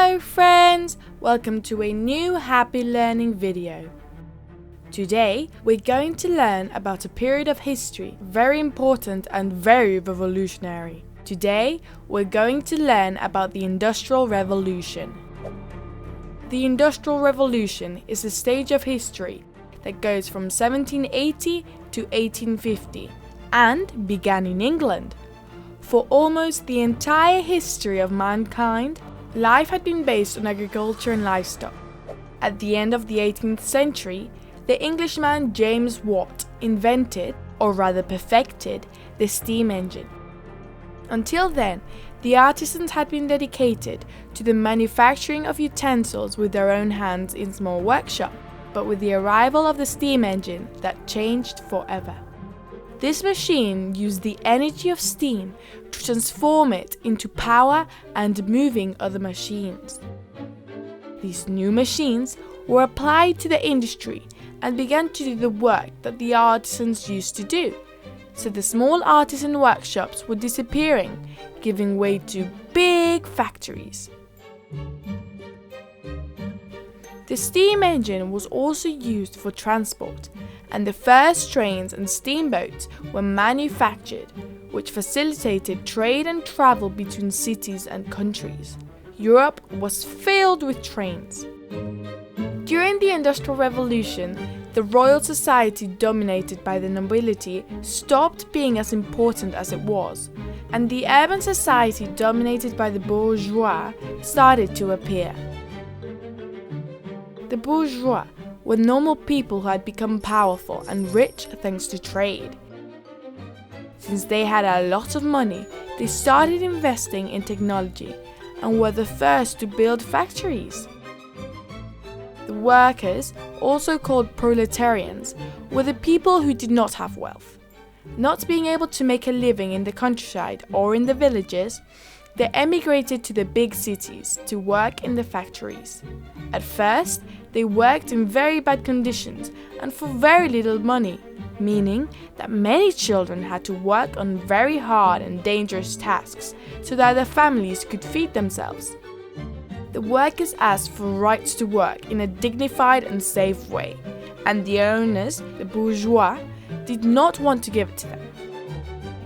Hello friends, welcome to a new happy learning video. Today we're going to learn about a period of history very important and very revolutionary. Today we're going to learn about the Industrial Revolution. The Industrial Revolution is a stage of history that goes from 1780 to 1850 and began in England. For almost the entire history of mankind, life had been based on agriculture and livestock. At the end of the 18th century, the Englishman James Watt invented, or rather perfected, the steam engine. Until then, the artisans had been dedicated to the manufacturing of utensils with their own hands in small workshops, but with the arrival of the steam engine, that changed forever. This machine used the energy of steam to transform it into power and moving other machines. These new machines were applied to the industry and began to do the work that the artisans used to do. So the small artisan workshops were disappearing, giving way to big factories. The steam engine was also used for transport, and the first trains and steamboats were manufactured, which facilitated trade and travel between cities and countries. Europe was filled with trains. During the Industrial Revolution, the Royal Society, dominated by the nobility, stopped being as important as it was, and the urban society, dominated by the bourgeois, started to appear. The bourgeois were normal people who had become powerful and rich thanks to trade. Since they had a lot of money, they started investing in technology and were the first to build factories. The workers, also called proletarians, were the people who did not have wealth. Not being able to make a living in the countryside or in the villages, they emigrated to the big cities to work in the factories. At first, they worked in very bad conditions and for very little money, meaning that many children had to work on very hard and dangerous tasks so that their families could feed themselves. The workers asked for rights to work in a dignified and safe way, and the owners, the bourgeois, did not want to give it to them.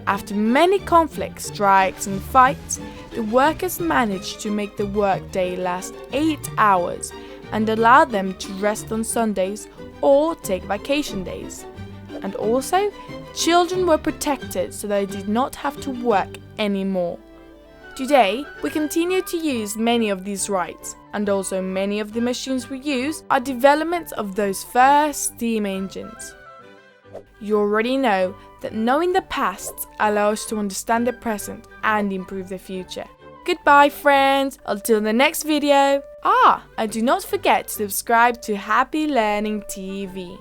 After many conflicts, strikes and fights, the workers managed to make the workday last 8 hours and allowed them to rest on Sundays or take vacation days. And also, children were protected so they did not have to work anymore. Today, we continue to use many of these rights, and also many of the machines we use are developments of those first steam engines. You already know that knowing the past allows us to understand the present and improve the future. Goodbye friends, until the next video. And do not forget to subscribe to Happy Learning TV.